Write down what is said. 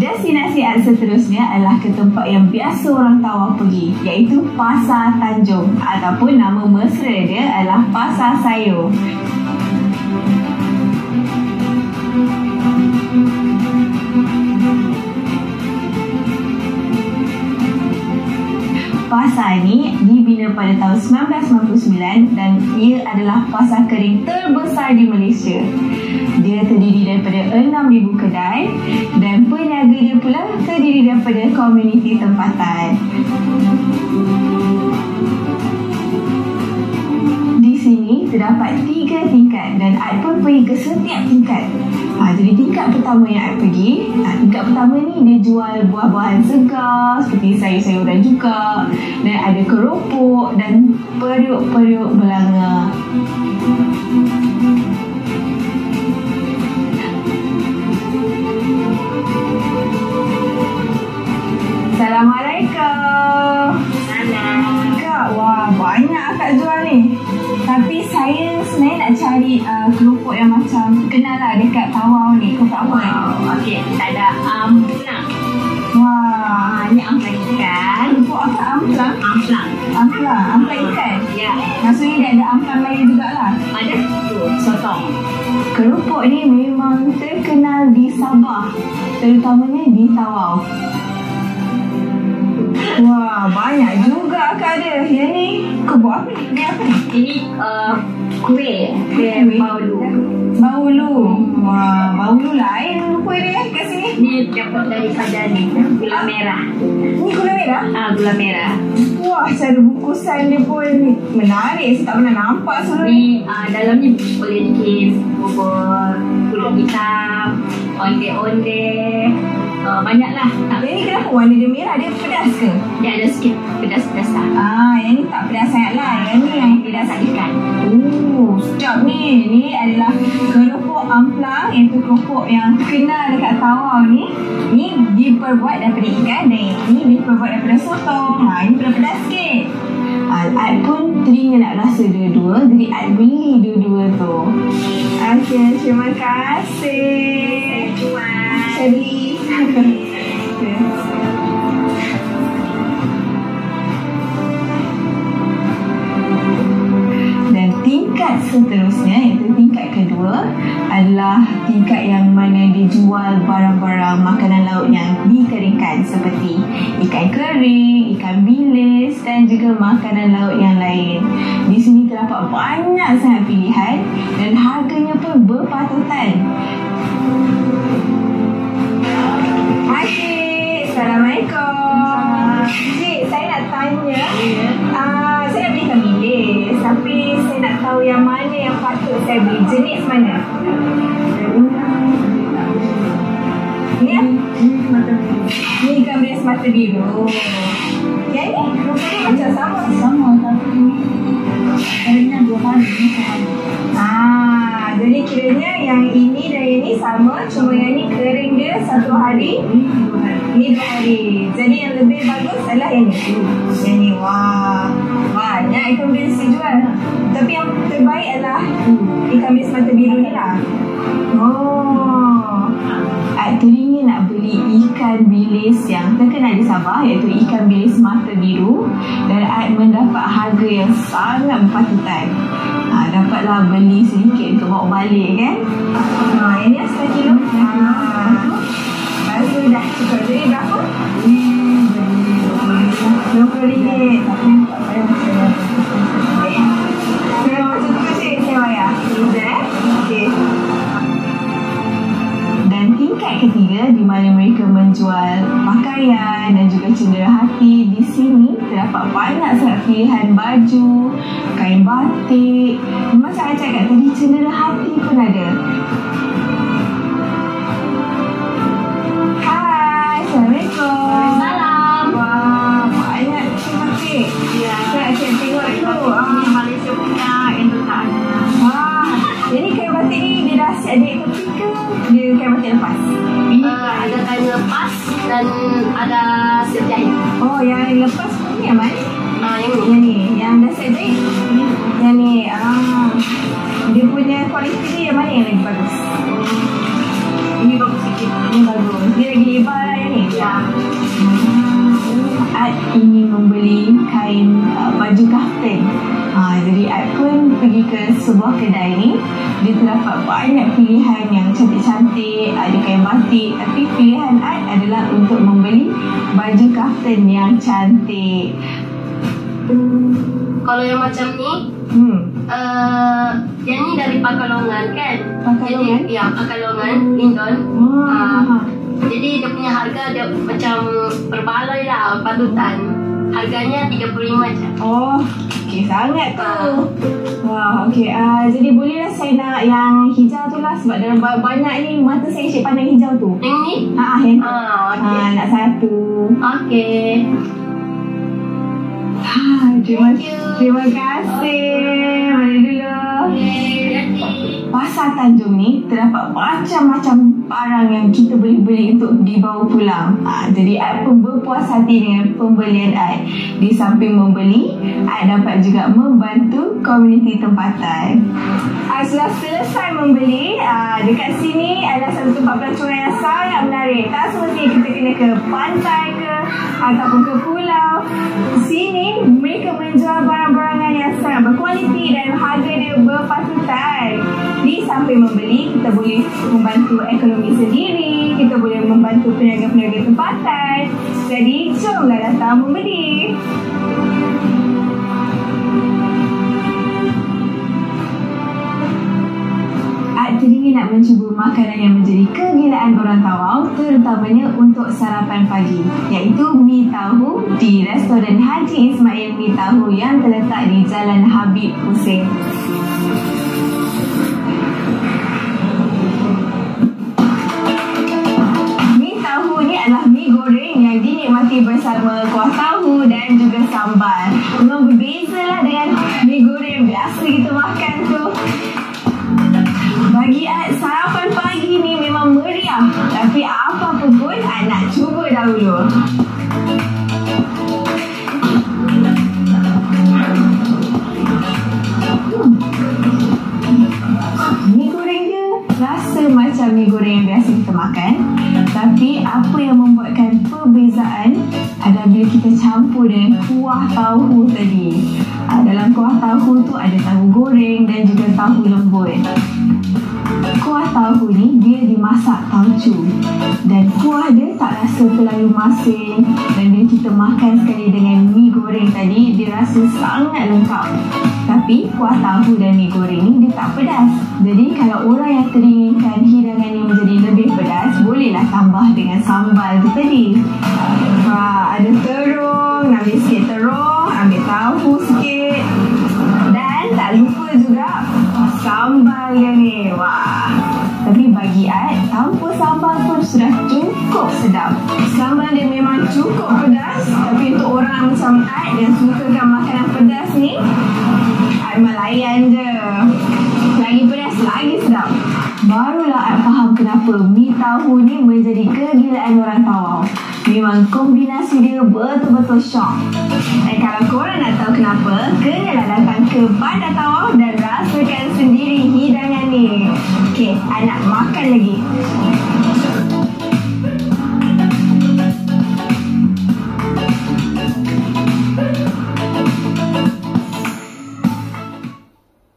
Destinasi seterusnya adalah ke tempat yang biasa orang Tawau pergi, iaitu Pasar Tanjung, ataupun nama mesra dia adalah Pasar Sayur. Pasar ini dibina pada tahun 1999 dan ia adalah pasar kering terbesar di Malaysia. Dia terdiri daripada 6,000 kedai dan peniaga dia pula terdiri daripada komuniti tempatan. Di sini terdapat 3 tingkat dan I pun pergi ke setiap tingkat. Jadi tingkat pertama yang I pergi, tingkat pertama ni dia jual buah-buahan segar seperti sayur-sayuran juga, dan ada keropok dan periuk-periuk belanga. Assalamualaikum. Salam. Kak, wah banyak akak jual ni. Tapi saya sebenarnya nak cari keropok yang macam kenal lah dekat Tawau ni. Keropok apa ni? Okey, kita ada amplang. Wah, Ini amplang ikan. keropok apa? Amplang? Amplang. Amplang ikan? Ya, Maksudnya dia ada amplang lain jugalah. ada tu sotong. Keropok ni memang terkenal di Sabah, terutamanya di Tawau. Wah, banyak juga akak ada. Yang ni keropok apa ni? Dia apa ni? Ini kuih baulu. Baulu. Wah, baulu lain rupa dia kat sini. Ini dapat daripada ni gula merah. Ni gula merah? Gula merah. Wah, cara bungkusan dia pun menarik. Saya tak pernah nampak sebelum ni. Ni dalamnya boleh dikis bubur kulit hitam, onde-onde. Banyaklah. Yang ni kenapa warna dia merah? Dia pedas ke? Dia ada sikit pedas-pedas lah. Yang ni tak pedas sangat lah. Yang ni yang Pedas ikan. sedap ni. Ni adalah keropok amplang, iaitu keropok yang terkenal dekat Tawau ni. Ni diperbuat daripada ikan dan ini diperbuat daripada sotong. Ini pedas-pedas sikit. I pun teringin nak rasa dua-dua, jadi I beli dua-dua tu. Okey, terima kasih. Saya beli. Dan tingkat seterusnya, iaitu tingkat kedua, adalah tingkat yang mana dijual barang-barang makanan laut yang dikeringkan seperti ikan kering, ikan bilis dan juga makanan laut yang lain. Di sini terdapat banyak sangat pilihan dan harganya pun berpatutan. Hai Cik, Assalamualaikum. Cik, saya nak tanya, saya nak beli ikan bilis, tapi saya nak tahu yang mana yang patut saya beli, jenis mana? Ni ikan bilis mata biru. Yang ni rupanya macam sama tapi keringnya 2 hari. Jadi kiranya yang ini dan yang ini sama, cuma yang ni kering dia 1 hari, ni 2 hari. Jadi yang lebih bagus adalah yang ni. Yang ni, wah, banyak ikan bilis dijual. Tapi yang terbaik adalah ikan bilis mata biru ni lah. I teringin nak beli ikan bilis yang terkenal di Sabah, iaitu ikan bilis mata biru, dan I mendapat harga yang sangat berpatutan. Dapatlah beli sedikit untuk bawa balik kan. Ini setengah kilo. Lepas tu dah cukup. Jadi berapa? RM20. Kalau macam tu cik, saya bayar. Okay. Dan tingkat ketiga di mana mereka menjual pakaian dan juga cenderahati. Di sini terdapat banyak sangat pilihan baju, kain batik. Macam I cakap tadi, cenderahati pun ada. Hai, Assalamualaikum. Salam. Wah, banyak cik. Ya. Saya tengok dulu. Ini Malaysia punya, Indonesia ada. Jadi kain batik ni dia dah siap dia kopi ke dia kain batik lepas? Ada kain lepas dan ada siap jahit. Yang lepas ni yang mana? Yang ni. Yang dah siap jahit? Yang ni. Dia punya kualiti dia yang mana yang lagi bagus? Ini bagus sikit. Ini bagus. Dia lagi lebar lah yang ni. Ya. Ad ingin membeli kain baju kaftan. Jadi Ad pun pergi ke sebuah kedai ni. Dia terdapat banyak pilihan yang cantik-cantik. Ada kain batik. Tapi pilihan Ad adalah untuk membeli baju kaftan yang cantik. Kalau yang macam ni, yang ni dari Pakalongan kan? Pakalongan? Jadi, ya, Pakalongan, Indon. Jadi dia punya harga dia macam berbaloi lah, patutan. Harganya 35 je. Oh, okey sangat tu. Wah, okey. Jadi bolehlah saya nak yang hijau tu lah sebab dalam banyak ni mata saya asyik pandang hijau tu. Yang ni? Yang tu. Okay. Nak satu. Okey. Terima kasih. Mari dulu. Pasar Tanjung ni terdapat macam-macam barang yang kita boleh beli untuk dibawa pulang. Jadi Ad pun berpuas hati dengan pembelian Ad. Di samping membeli, Ad dapat juga membantu komuniti tempatan. Setelah selesai membeli, dekat sini adalah satu tempat pelancongan yang sangat menarik. Tak semestinya kita kena ke pantai ke ataupun ke pulau. Sini mereka menjual barang-barangan yang sangat berkualiti dan harga dia berpatutan. Di samping membeli, kita boleh membantu ekonomi sendiri, kita boleh membantu peniaga-peniaga tempatan. Jadi, jomlah datang membeli. Ad teringin nak mencuba makanan yang menjadi kegilaan orang Tawau, terutamanya untuk sarapan pagi, iaitu mi tahu di restoran Haji Ismail Mi Tahu yang terletak di Jalan Habib Hussein. Adalah mi goreng yang dinikmati bersama kuah tahu dan juga sambal. Memang berbezalah dengan mi goreng biasa kita makan tu. Bagi Ad, sarapan pagi ni memang meriah. Tapi apa pun Ad nak cuba dahulu. Mi goreng dia rasa macam mi goreng yang biasa kita makan. Tapi apa yang membuatkan perbezaan adalah bila kita campur dengan kuah tahu tadi. Dalam kuah tahu tu ada tahu goreng dan juga tahu lembut. Kuah tahu ni dia dimasak tauco dan kuah dia tak rasa terlalu masin, dan bila kita makan sekali dengan mi goreng tadi, dia rasa sangat lengkap. Tapi kuah tahu dan mi goreng ni dia tak pedas. Jadi kalau orang yang teringinkan hidangan yang menjadi lebih pedas, bolehlah tambah dengan sambal tu tadi. Ada terung, ambil sikit terung, ambil tahu sikit, dan tak lupa juga sambal dia ni. Tapi bagi Ad, tanpa sambal pun sudah cukup sedap. Sambal dia memang cukup pedas, tapi untuk orang macam Ad yang sukakan makanan pedas ni, Ad melayan je. Lagi pedas, lagi sedap. Barulah Ad faham kenapa mi tahu ni menjadi kegilaan orang Tawau. Memang kombinasi dia betul-betul syok. Dan kalau korang nak tahu kenapa, kenalah datang ke Bandar Tawau dan rasakan sendiri hidangan ni. Okey, Ad nak makan lagi.